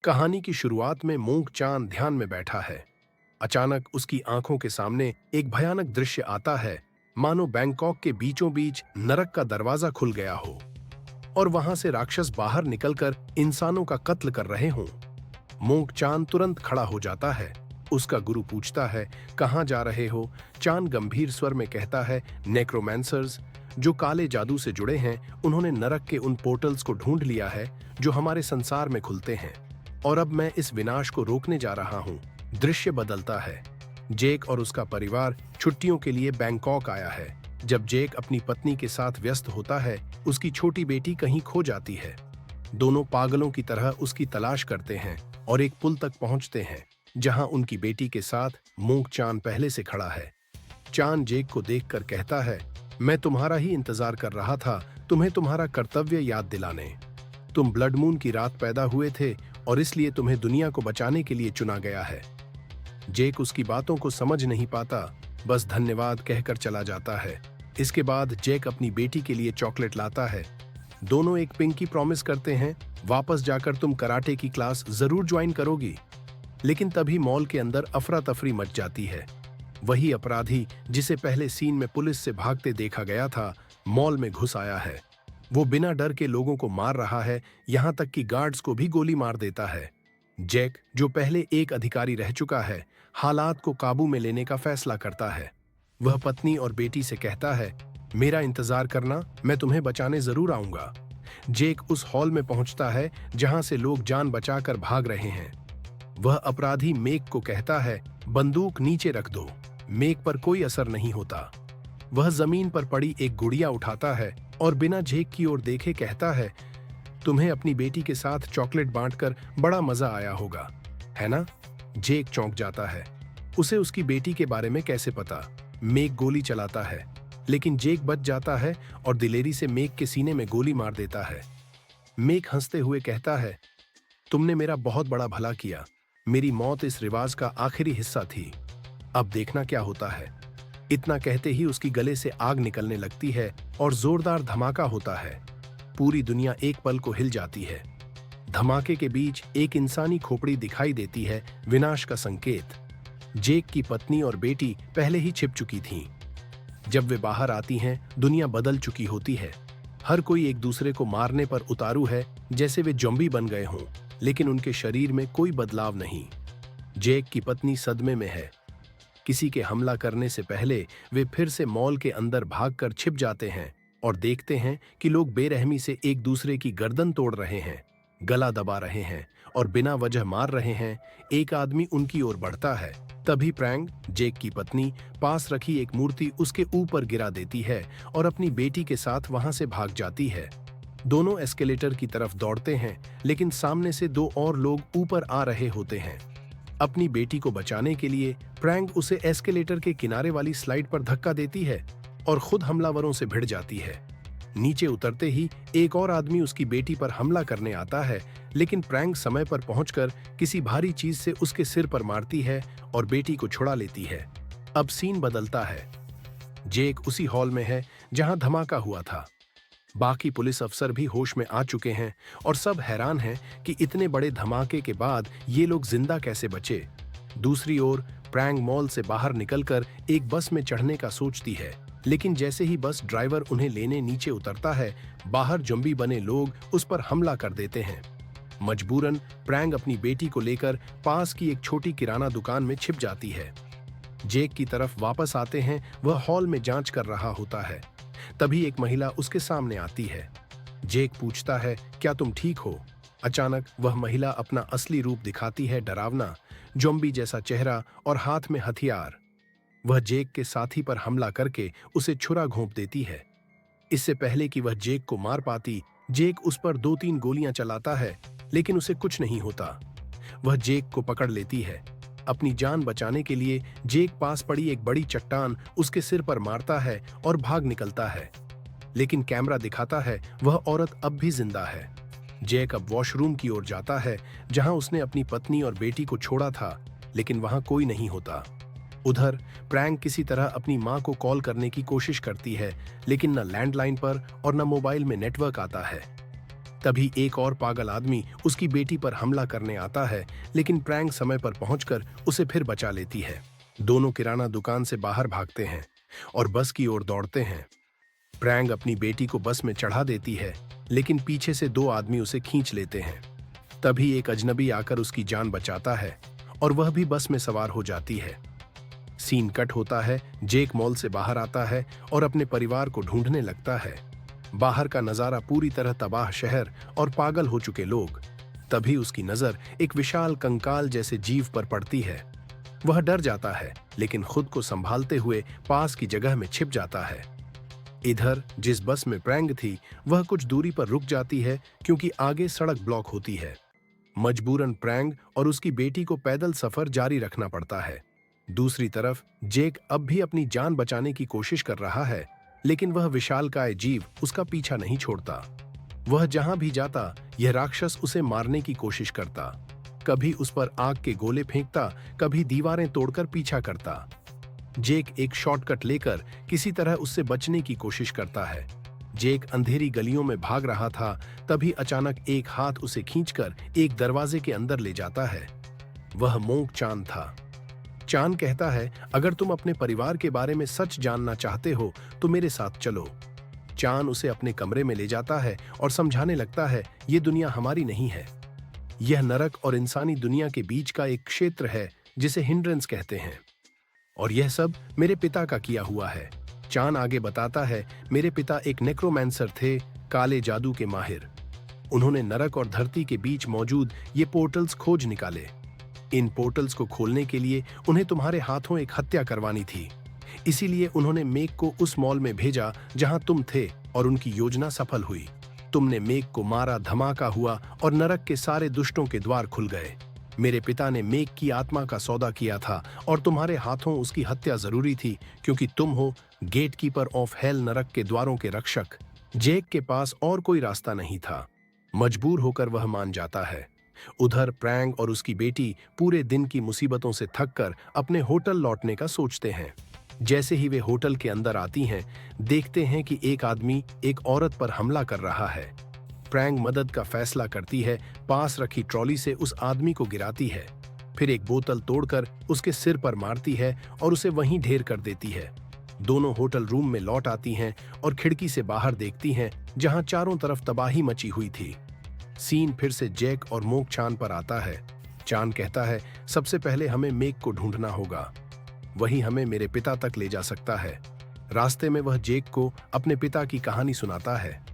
कहानी की शुरुआत में मूंग चांद ध्यान में बैठा है। अचानक उसकी आंखों के सामने एक भयानक दृश्य आता है, मानो बैंकॉक के बीचों बीच नरक का दरवाजा खुल गया हो और वहां से राक्षस बाहर निकलकर इंसानों का कत्ल कर रहे हों। मूंग चांद तुरंत खड़ा हो जाता है। उसका गुरु पूछता है, कहाँ जा रहे हो? चांद गंभीर स्वर में कहता है, नेक्रोमैंसर्स जो काले जादू से जुड़े हैं, उन्होंने नरक के उन पोर्टल्स को ढूंढ लिया है जो हमारे संसार में खुलते हैं, और अब मैं इस विनाश को रोकने जा रहा हूं। दृश्य बदलता है। जेक और उसका परिवार छुट्टियों के लिए बैंकॉक आया है। जब जेक अपनी पत्नी के साथ व्यस्त होता है, उसकी छोटी बेटी कहीं खो जाती है। दोनों पागलों की तरह उसकी तलाश करते हैं और एक पुल तक पहुंचते हैं, जहां उनकी बेटी के साथ मूंग चांद पहले से खड़ा है। चांद जेक को देखकर कहता है, मैं तुम्हारा ही इंतजार कर रहा था, तुम्हें तुम्हारा कर्तव्य याद दिलाने। तुम ब्लड मून की रात पैदा हुए थे और इसलिए तुम्हें दुनिया को बचाने के लिए चुना गया है। जेक उसकी बातों को समझ नहीं पाता, बस धन्यवाद कहकर चला जाता है। इसके बाद जेक अपनी बेटी के लिए चॉकलेट लाता है। दोनों एक पिंकी प्रॉमिस करते हैं, वापस जाकर तुम कराटे की क्लास जरूर ज्वाइन करोगी। लेकिन तभी मॉल के अंदर अफरा तफरी मच जाती है। वही अपराधी जिसे पहले सीन में पुलिस से भागते देखा गया था, मॉल में घुस आया है। वो बिना डर के लोगों को मार रहा है, यहां तक कि गार्ड्स को भी गोली मार देता है। जैक, जो पहले एक अधिकारी रह चुका है, हालात को काबू में लेने का फैसला करता है। वह पत्नी और बेटी से कहता है, मेरा इंतजार करना, मैं तुम्हें बचाने जरूर आऊंगा। जेक उस हॉल में पहुंचता है जहां से लोग जान बचाकर भाग रहे हैं। वह अपराधी मेक को कहता है, बंदूक नीचे रख दो। मेक पर कोई असर नहीं होता। वह जमीन पर पड़ी एक गुड़िया उठाता है और बिना जेक की ओर देखे कहता है, तुम्हें अपनी बेटी के साथ चॉकलेट बांटकर बड़ा मजा आया होगा, है ना? जेक चौंक जाता है। उसे उसकी बेटी के बारे में कैसे पता? मेक गोली चलाता है, लेकिन जेक बच जाता है और दिलेरी से मेक के सीने में गोली मार देता है। मेक हंसते हुए कहता है, तुमने मेरा बहुत बड़ा भला किया। मेरी मौत इस रिवाज का आखिरी हिस्सा थी। अब देखना क्या होता है। इतना कहते ही उसकी गले से आग निकलने लगती है और जोरदार धमाका होता है। पूरी दुनिया एक पल को हिल जाती है। धमाके के बीच एक इंसानी खोपड़ी दिखाई देती है, विनाश का संकेत। जेक की पत्नी और बेटी पहले ही छिप चुकी थीं। जब वे बाहर आती हैं, दुनिया बदल चुकी होती है। हर कोई एक दूसरे को मारने पर उतारू है, जैसे वे ज़ॉम्बी बन गए हों, लेकिन उनके शरीर में कोई बदलाव नहीं। जेक की पत्नी सदमे में है। किसी के हमला करने से पहले वे फिर से मॉल के अंदर भागकर छिप जाते हैं और देखते हैं कि लोग बेरहमी से एक दूसरे की गर्दन तोड़ रहे हैं, गला दबा रहे हैं और बिना वजह मार रहे हैं। एक आदमी उनकी ओर बढ़ता है। तभी प्रैंग, जेक की पत्नी, पास रखी एक मूर्ति उसके ऊपर गिरा देती है और अपनी बेटी के साथ वहां से भाग जाती है। दोनों एस्केलेटर की तरफ दौड़ते हैं, लेकिन सामने से दो और लोग ऊपर आ रहे होते हैं। अपनी बेटी को बचाने के लिए प्रैंग उसे एस्केलेटर के किनारे वाली स्लाइड पर धक्का देती है और खुद हमलावरों से भिड़ जाती है। नीचे उतरते ही एक और आदमी उसकी बेटी पर हमला करने आता है, लेकिन प्रैंग समय पर पहुंचकर किसी भारी चीज से उसके सिर पर मारती है और बेटी को छुड़ा लेती है। अब सीन बदलता है। जेक उसी हॉल में है जहां धमाका हुआ था। बाकी पुलिस अफसर भी होश में आ चुके हैं और सब हैरान हैं कि इतने बड़े धमाके के बाद ये लोग जिंदा कैसे बचे। दूसरी ओर प्रैंग मॉल से बाहर निकलकर एक बस में चढ़ने का सोचती है, लेकिन जैसे ही बस ड्राइवर उन्हें लेने नीचे उतरता है, बाहर ज़ॉम्बी बने लोग उस पर हमला कर देते हैं। मजबूरन प्रैंग अपनी बेटी को लेकर पास की एक छोटी किराना दुकान में छिप जाती है। जेक की तरफ वापस आते हैं, वह हॉल में जांच कर रहा होता है। तभी एक महिला उसके सामने आती है। जेक पूछता है, क्या तुम ठीक हो? अचानक वह महिला अपना असली रूप दिखाती है, डरावना, ज़ॉम्बी जैसा चेहरा और हाथ में हथियार। वह जेक के साथी पर हमला करके उसे छुरा घोंप देती है। इससे पहले कि वह जेक को मार पाती, जेक उस पर 2-3 गोलियां चलाता है, लेकिन उसे कुछ नहीं होता। वह जेक को पकड़ लेती है। अपनी जान बचाने के लिए जेक पास पड़ी एक बड़ी चट्टान उसके सिर पर मारता है और भाग निकलता है, लेकिन कैमरा दिखाता है वह औरत अब भी जिंदा है। जेक अब वॉशरूम की ओर जाता है, जहां उसने अपनी पत्नी और बेटी को छोड़ा था, लेकिन वहां कोई नहीं होता। उधर प्रैंग किसी तरह अपनी मां को कॉल करने की कोशिश करती है, लेकिन न लैंडलाइन पर और न मोबाइल में नेटवर्क आता है। तभी एक और पागल आदमी उसकी बेटी पर हमला करने आता है, लेकिन प्रैंग समय पर पहुंचकर उसे फिर बचा लेती है। दोनों किराना दुकान से बाहर भागते हैं और बस की ओर दौड़ते हैं। प्रैंग अपनी बेटी को बस में चढ़ा देती है, लेकिन पीछे से दो आदमी उसे खींच लेते हैं। तभी एक अजनबी आकर उसकी जान बचाता है और वह भी बस में सवार हो जाती है। सीन कट होता है। जेक मॉल से बाहर आता है और अपने परिवार को ढूंढने लगता है। बाहर का नजारा पूरी तरह तबाह शहर और पागल हो चुके लोग। तभी उसकी नजर एक विशाल कंकाल जैसे जीव पर पड़ती है। वह डर जाता है, लेकिन खुद को संभालते हुए पास की जगह में छिप जाता है। इधर जिस बस में प्रैंग थी वह कुछ दूरी पर रुक जाती है, क्योंकि आगे सड़क ब्लॉक होती है। मजबूरन प्रैंग और उसकी बेटी को पैदल सफर जारी रखना पड़ता है। दूसरी तरफ जेक अब भी अपनी जान बचाने की कोशिश कर रहा है, लेकिन वह विशालकाय जीव उसका पीछा नहीं छोड़ता। वह जहां भी जाता यह राक्षस उसे मारने की कोशिश करता। कभी उस पर आग के गोले फेंकता, कभी दीवारें तोड़कर पीछा करता। जेक एक शॉर्टकट लेकर किसी तरह उससे बचने की कोशिश करता है। जेक अंधेरी गलियों में भाग रहा था, तभी अचानक एक हाथ उसे खींचकर एक दरवाजे के अंदर ले जाता है। वह मोंग चान था। चान कहता है, अगर तुम अपने परिवार के बारे में सच जानना चाहते हो तो मेरे साथ चलो। चान उसे अपने कमरे में ले जाता है और समझाने लगता है, ये दुनिया हमारी नहीं है। यह नरक और इंसानी दुनिया के बीच का एक क्षेत्र है जिसे हिंड्रेंस कहते हैं, और यह सब मेरे पिता का किया हुआ है। चान आगे बताता है, मेरे पिता एक नेक्रोमैंसर थे, काले जादू के माहिर। उन्होंने नरक और धरती के बीच मौजूद ये पोर्टल्स खोज निकाले। इन पोर्टल्स को खोलने के लिए उन्हें तुम्हारे हाथों एक हत्या करवानी थी। इसीलिए उन्होंने मेक को उस मॉल में भेजा जहां तुम थे, और उनकी योजना सफल हुई। तुमने मेक को मारा, धमाका हुआ और नरक के सारे दुष्टों के द्वार खुल गए। मेरे पिता ने मेक की आत्मा का सौदा किया था और तुम्हारे हाथों उसकी हत्या जरूरी थी, क्योंकि तुम हो गेटकीपर ऑफ हेल, नरक के द्वारों के रक्षक। जेक के पास और कोई रास्ता नहीं था। मजबूर होकर वह मान जाता है। उधर प्रैंग और उसकी बेटी पूरे दिन की मुसीबतों से थककर अपने होटल लौटने का सोचते हैं। जैसे ही वे होटल के अंदर आती हैं, देखते हैं कि एक आदमी एक औरत पर हमला कर रहा है। प्रैंग मदद का फैसला करती है, पास रखी ट्रॉली से उस आदमी को गिराती है, फिर एक बोतल तोड़कर उसके सिर पर मारती है और उसे वहीं ढेर कर देती है। दोनों होटल रूम में लौट आती हैं और खिड़की से बाहर देखती हैं, जहां चारों तरफ तबाही मची हुई थी। सीन फिर से जेक और मोक चान पर आता है। चान कहता है, सबसे पहले हमें मेक को ढूंढना होगा, वही हमें मेरे पिता तक ले जा सकता है। रास्ते में वह जेक को अपने पिता की कहानी सुनाता है।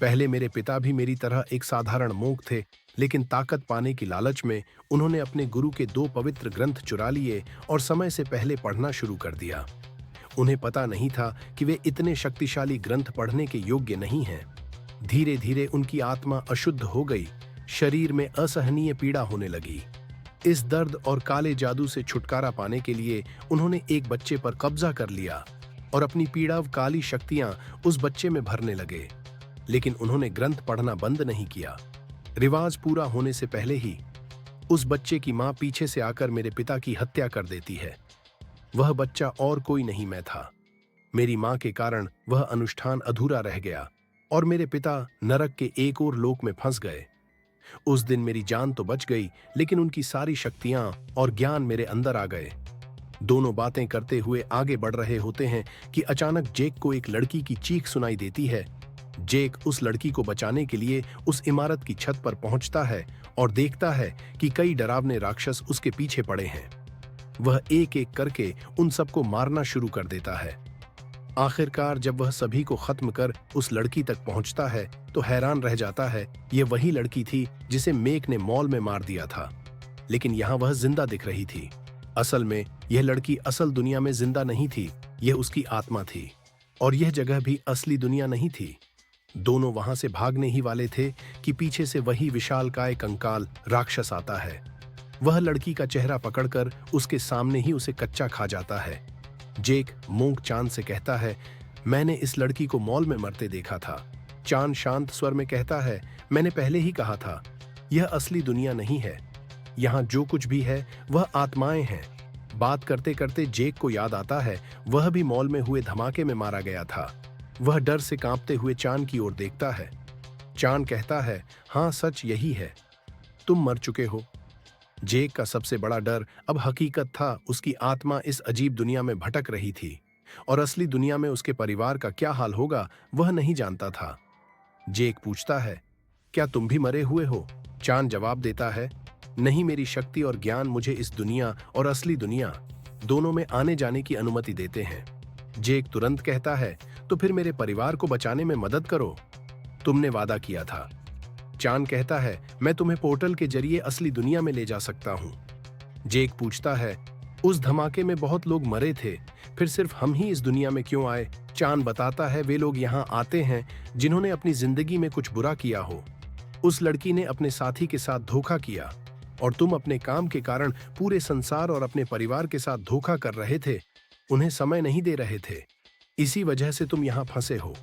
पहले मेरे पिता भी मेरी तरह एक साधारण मोंक थे, लेकिन ताकत पाने की लालच में उन्होंने अपने गुरु के 2 पवित्र ग्रंथ चुरा लिए और समय से पहले पढ़ना शुरू कर दिया। उन्हें पता नहीं था कि वे इतने शक्तिशाली ग्रंथ पढ़ने के योग्य नहीं हैं। धीरे धीरे उनकी आत्मा अशुद्ध हो गई, शरीर में असहनीय पीड़ा होने लगी। इस दर्द और काले जादू से छुटकारा पाने के लिए उन्होंने एक बच्चे पर कब्जा कर लिया और अपनी पीड़ा व काली शक्तियां उस बच्चे में भरने लगे। लेकिन उन्होंने ग्रंथ पढ़ना बंद नहीं किया। रिवाज पूरा होने से पहले ही उस बच्चे की मां पीछे से आकर मेरे पिता की हत्या कर देती है। वह बच्चा और कोई नहीं, मैं था। मेरी मां के कारण वह अनुष्ठान अधूरा रह गया और मेरे पिता नरक के एक और लोक में फंस गए। उस दिन मेरी जान तो बच गई, लेकिन उनकी सारी शक्तियां और ज्ञान मेरे अंदर आ गए। दोनों बातें करते हुए आगे बढ़ रहे होते हैं कि अचानक जेक को एक लड़की की चीख सुनाई देती है। जेक उस लड़की को बचाने के लिए उस इमारत की छत पर पहुंचता है और देखता है कि कई डरावने राक्षस उसके पीछे पड़े हैं। वह एक एक करके उन सबको मारना शुरू कर देता है। आखिरकार जब वह सभी को खत्म कर उस लड़की तक पहुंचता है तो हैरान रह जाता है। यह वही लड़की थी जिसे मेक ने मॉल में मार दिया था, लेकिन यहां वह जिंदा दिख रही थी। असल में यह लड़की असल दुनिया में जिंदा नहीं थी, यह उसकी आत्मा थी, और यह जगह भी असली दुनिया नहीं थी। दोनों वहां से भागने ही वाले थे कि पीछे से वही विशालकाय कंकाल राक्षस आता है। वह लड़की का चेहरा पकड़कर उसके सामने ही उसे कच्चा खा जाता है। जेक मोंक चान से कहता है, मैंने इस लड़की को मॉल में मरते देखा था। चान शांत स्वर में कहता है, मैंने पहले ही कहा था, यह असली दुनिया नहीं है। यहाँ जो कुछ भी है वह आत्माएं हैं। बात करते करते जेक को याद आता है, वह भी मॉल में हुए धमाके में मारा गया था। वह डर से कांपते हुए चान की ओर देखता है। चान कहता है, हाँ सच यही है, तुम मर चुके हो। जेक का सबसे बड़ा डर अब हकीकत था। उसकी आत्मा इस अजीब दुनिया में भटक रही थी और असली दुनिया में उसके परिवार का क्या हाल होगा वह नहीं जानता था। जेक पूछता है, क्या तुम भी मरे हुए हो? चान जवाब देता है, नहीं, मेरी शक्ति और ज्ञान मुझे इस दुनिया और असली दुनिया दोनों में आने जाने की अनुमति देते हैं। जेक तुरंत कहता है, तो फिर मेरे परिवार को बचाने में मदद करो, तुमने वादा किया था। चान कहता है, मैं तुम्हें पोर्टल के जरिए असली दुनिया में ले जा सकता हूं। जेक पूछता है, उस धमाके में बहुत लोग मरे थे, फिर सिर्फ हम ही इस दुनिया में क्यों आए? चान बताता है, वे लोग यहाँ आते हैं जिन्होंने अपनी जिंदगी में कुछ बुरा किया हो। उस लड़की ने अपने साथी के साथ धोखा किया और तुम अपने काम के कारण पूरे संसार और अपने परिवार के साथ धोखा कर रहे थे, उन्हें समय नहीं दे रहे थे। इसी वजह से तुम यहाँ फंसे हो।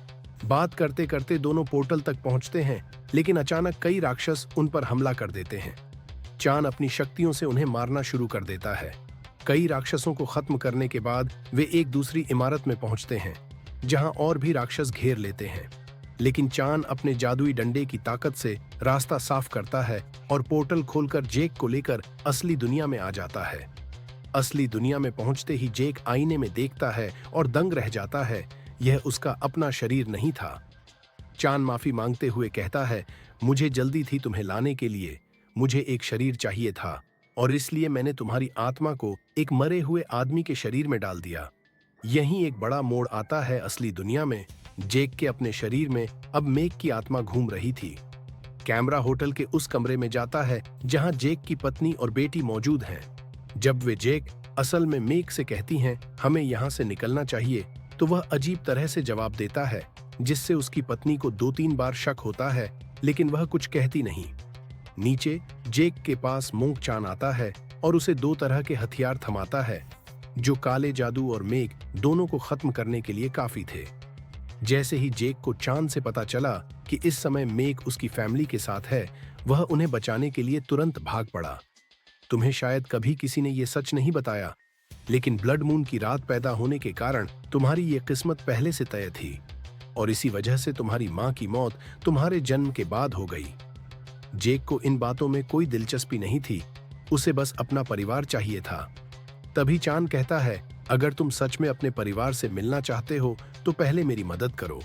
बात करते करते दोनों पोर्टल तक पहुंचते हैं, लेकिन अचानक कई राक्षस उन पर हमला कर देते हैं। चान अपनी शक्तियों से उन्हें मारना शुरू कर देता है। कई राक्षसों को खत्म करने के बाद वे एक दूसरी इमारत में पहुंचते हैं, जहां और भी राक्षस घेर लेते हैं। लेकिन चान अपने जादुई डंडे की ताकत से रास्ता साफ करता है और पोर्टल खोलकर जेक को लेकर असली दुनिया में आ जाता है। असली दुनिया में पहुंचते ही जेक आईने में देखता है और दंग रह जाता है। यह उसका अपना शरीर नहीं था। चान माफी मांगते हुए कहता है, मुझे जल्दी थी तुम्हें लाने के लिए, मुझे एक शरीर चाहिए था और इसलिए मैंने तुम्हारी आत्मा को एक मरे हुए आदमी के शरीर में डाल दिया। यहीं एक बड़ा मोड़ आता है असली दुनिया में। जेक के अपने शरीर में अब मेग की आत्मा घूम रही थी। कैमरा होटल के उस कमरे में जाता है जहां जेक की पत्नी और बेटी मौजूद हैं। जब वे जेक असल में मेग से कहती हैं, हमें यहां से निकलना चाहिए, तो वह अजीब तरह से जवाब देता है, जिससे उसकी पत्नी को 2-3 बार शक होता है, लेकिन वह कुछ कहती नहीं। नीचे जेक के पास मोंग चान आता है और उसे 2 तरह के हथियार थमाता है, जो काले जादू और मेग दोनों को खत्म करने के लिए काफी थे। जैसे ही जेक को चान से पता चला कि इस समय मेग उसकी फैमिली के साथ है, वह उन्हें बचाने के लिए तुरंत भाग पड़ा। तुम्हें शायद कभी किसी ने यह सच नहीं बताया, लेकिन ब्लड मून की रात पैदा होने के कारण तुम्हारी ये किस्मत पहले से तय थी और इसी वजह से तुम्हारी मां की मौत तुम्हारे जन्म के बाद हो गई। जेक को इन बातों में कोई दिलचस्पी नहीं थी, उसे बस अपना परिवार चाहिए था। तभी चान कहता है, अगर तुम सच में अपने परिवार से मिलना चाहते हो तो पहले मेरी मदद करो।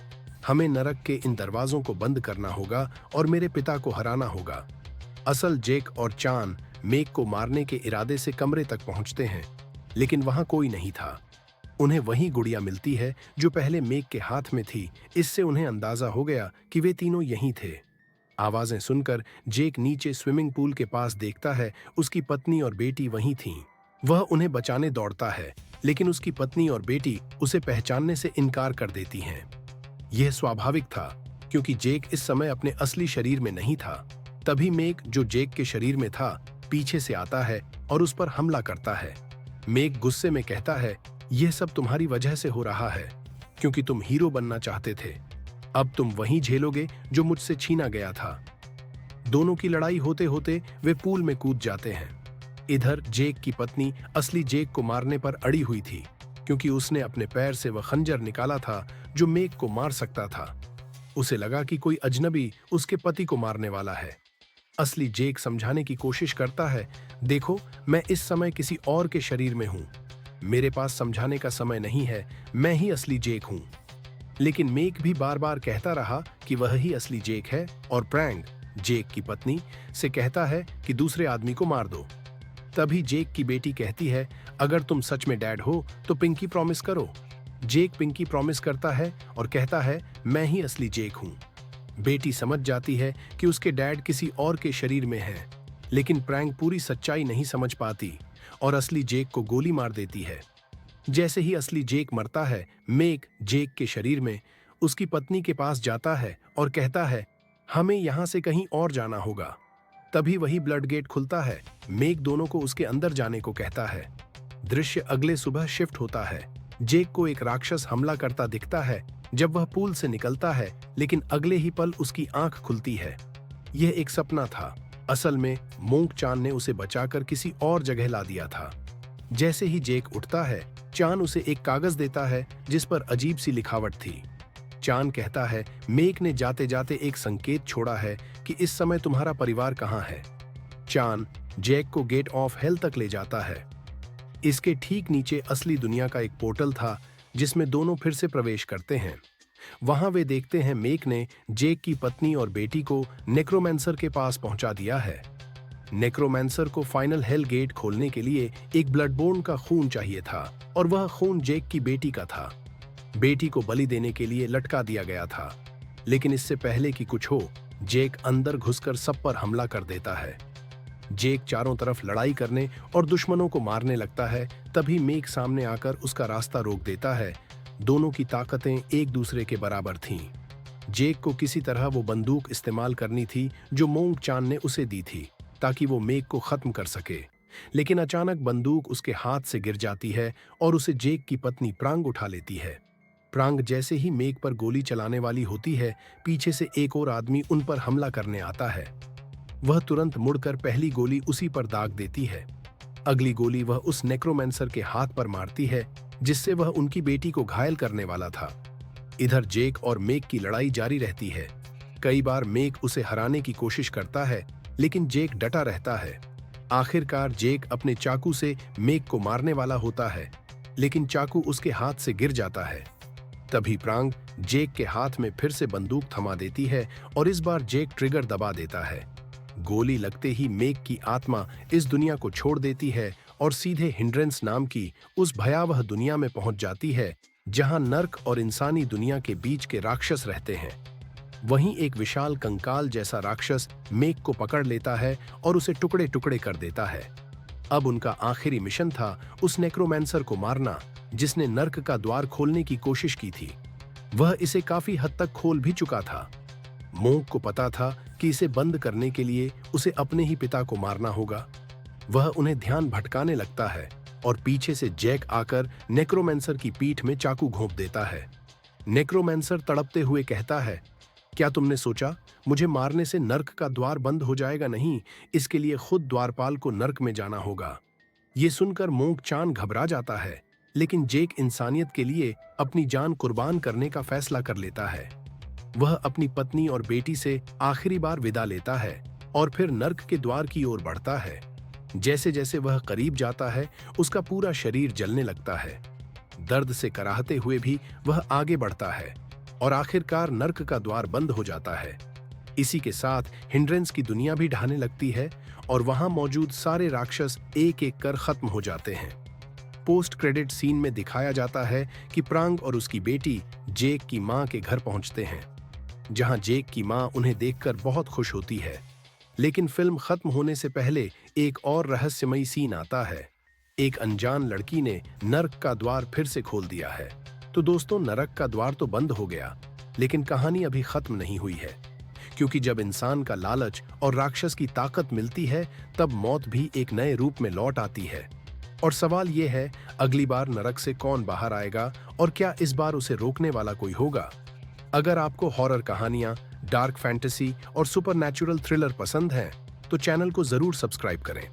हमें नरक के इन दरवाजों को बंद करना होगा और मेरे पिता को हराना होगा। असल जेक और चान मेग को मारने के इरादे से कमरे तक पहुंचते हैं, लेकिन वहां कोई नहीं था। उन्हें वही गुड़िया मिलती है जो पहले मेग के हाथ में थी। इससे उन्हें अंदाजा हो गया कि वे तीनों यहीं थे। आवाजें सुनकर जेक नीचे स्विमिंग पूल के पास देखता है, उसकी पत्नी और बेटी वहीं थीं। वह उन्हें बचाने दौड़ता है, लेकिन उसकी पत्नी और बेटी उसे पहचानने से इनकार कर देती हैं। यह स्वाभाविक था, क्योंकि जेक इस समय अपने असली शरीर में नहीं था। तभी मेग, जो जेक के शरीर में था, पीछे से आता है और उस पर हमला करता है। मेग गुस्से में कहता है, यह सब तुम्हारी वजह से हो रहा है, क्योंकि तुम हीरो बनना चाहते थे। अब तुम वही झेलोगे जो मुझसे छीना गया था। दोनों की लड़ाई होते होते वे पूल में कूद जाते हैं। इधर जेक की पत्नी असली जेक को मारने पर अड़ी हुई थी, क्योंकि उसने अपने पैर से वह खंजर निकाला था जो मेग को मार सकता था। उसे लगा कि कोई अजनबी उसके पति को मारने वाला है। असली जेक समझाने की कोशिश करता है, देखो, मैं इस समय किसी और के शरीर में हूं, मेरे पास समझाने का समय नहीं है, मैं ही असली जेक हूं। लेकिन मेग भी बार बार कहता रहा कि वह ही असली जेक है और प्रैंक, जेक की पत्नी, से कहता है कि दूसरे आदमी को मार दो। तभी जेक की बेटी कहती है, अगर तुम सच में डैड हो तो पिंकी प्रॉमिस करो। जेक पिंकी प्रॉमिस करता है और कहता है, मैं ही असली जेक हूं। बेटी समझ जाती है कि उसके डैड किसी और के शरीर में है, लेकिन प्रैंक पूरी सच्चाई नहीं समझ पाती और असली जेक को गोली मार देती है। जैसे ही असली जेक मरता है, मेग जेक के शरीर में उसकी पत्नी के पास जाता है और कहता है, हमें यहां से कहीं और जाना होगा। तभी वही ब्लड गेट खुलता है। मेग दोनों को उसके अंदर जाने को कहता है। दृश्य अगले सुबह शिफ्ट होता है। जेक को एक राक्षस हमला करता दिखता है जब वह पूल से निकलता है, लेकिन अगले ही पल उसकी आंख खुलती है। यह एक सपना था। असल में मोंग चान ने उसे बचाकर किसी और जगह ला दिया था। जैसे ही जेक उठता है, चान उसे एक कागज देता है जिस पर अजीब सी लिखावट थी। चान कहता है, मेक ने जाते जाते एक संकेत छोड़ा है कि इस समय तुम्हारा परिवार कहाँ है। चान जैक को गेट ऑफ हेल तक ले जाता है। इसके ठीक नीचे असली दुनिया का एक पोर्टल था जिसमें दोनों फिर से प्रवेश करते हैं। वहां वे देखते हैं मेक ने जेक की पत्नी और बेटी को नेक्रोमैंसर के पास पहुंचा दिया है। नेक्रोमैंसर को फाइनल हेल गेट खोलने के लिए एक ब्लडबोर्न का खून चाहिए था और वह खून जेक की बेटी का था। बेटी को बलि देने के लिए लटका दिया गया था, लेकिन इससे पहले कि कुछ हो, जेक अंदर घुसकर सब पर हमला कर देता है। जेक चारों तरफ लड़ाई करने और दुश्मनों को मारने लगता है। तभी मेक सामने आकर उसका रास्ता रोक देता है। दोनों की ताकतें एक दूसरे के बराबर थीं। जेक को किसी तरह वो बंदूक इस्तेमाल करनी थी जो मोंग चान ने उसे दी थी, ताकि वो मेक को खत्म कर सके। लेकिन अचानक बंदूक उसके हाथ से गिर जाती है और उसे जेक की पत्नी प्रांग उठा लेती है। प्रांग जैसे ही मेक पर गोली चलाने वाली होती है, पीछे से एक और आदमी उन पर हमला करने आता है। वह तुरंत मुड़कर पहली गोली उसी पर दाग देती है। अगली गोली वह उस नेक्रोमैंसर के हाथ पर मारती है जिससे वह उनकी बेटी को घायल करने वाला था। इधर जेक और मेक की लड़ाई जारी रहती है। कई बार मेक उसे हराने की कोशिश करता है, लेकिन जेक डटा रहता है। आखिरकार जेक अपने चाकू से मेक को मारने वाला होता है, लेकिन चाकू उसके हाथ से गिर जाता है। तभी प्रांग जेक के हाथ में फिर से बंदूक थमा देती है और इस बार जेक ट्रिगर दबा देता है। गोली लगते ही मेक की आत्मा इस दुनिया को छोड़ देती है और सीधे हिंड्रेंस नाम की उस भयावह दुनिया में पहुंच जाती है जहां नर्क और इंसानी दुनिया के बीच के राक्षस रहते हैं। वहीं एक विशाल कंकाल जैसा राक्षस मेक को पकड़ लेता है और उसे टुकड़े टुकड़े कर देता है। अब उनका आखिरी मिशन था उस नेक्रोमैंसर को मारना जिसने नर्क का द्वार खोलने की कोशिश की थी। वह इसे काफी हद तक खोल भी चुका था। मोंग को पता था कि इसे बंद करने के लिए उसे अपने ही पिता को मारना होगा। वह उन्हें ध्यान भटकाने लगता है और पीछे से जैक आकर नेक्रोमैंसर की पीठ में चाकू घोंप देता है। नेक्रोमैंसर तड़पते हुए कहता है, क्या तुमने सोचा मुझे मारने से नर्क का द्वार बंद हो जाएगा? नहीं, इसके लिए खुद द्वारपाल को नर्क में जाना होगा। ये सुनकर मोंग चान घबरा जाता है, लेकिन जेक इंसानियत के लिए अपनी जान कुर्बान करने का फैसला कर लेता है। वह अपनी पत्नी और बेटी से आखिरी बार विदा लेता है और फिर नर्क के द्वार की ओर बढ़ता है। जैसे जैसे वह करीब जाता है, उसका पूरा शरीर जलने लगता है। दर्द से कराहते हुए भी वह आगे बढ़ता है और आखिरकार नर्क का द्वार बंद हो जाता है। इसी के साथ हिंड्रेंस की दुनिया भी ढहने लगती है और वहां मौजूद सारे राक्षस एक एक कर खत्म हो जाते हैं। पोस्ट क्रेडिट सीन में दिखाया जाता है कि प्रांग और उसकी बेटी जेक की मां के घर पहुंचते हैं, जहां जेक की मां उन्हें देखकर बहुत खुश होती है। लेकिन फिल्म खत्म होने से पहले एक और रहस्यमयी सीन आता है। एक अनजान लड़की ने नर्क का द्वार फिर से खोल दिया है। तो दोस्तों, नरक का द्वार तो बंद हो गया, लेकिन कहानी अभी खत्म नहीं हुई है, क्योंकि जब इंसान का लालच और राक्षस की ताकत मिलती है, तब मौत भी एक नए रूप में लौट आती है। और सवाल यह है, अगली बार नरक से कौन बाहर आएगा और क्या इस बार उसे रोकने वाला कोई होगा? अगर आपको हॉरर कहानियां, डार्क फैंटेसी और सुपरनैचुरल थ्रिलर पसंद हैं, तो चैनल को जरूर सब्सक्राइब करें।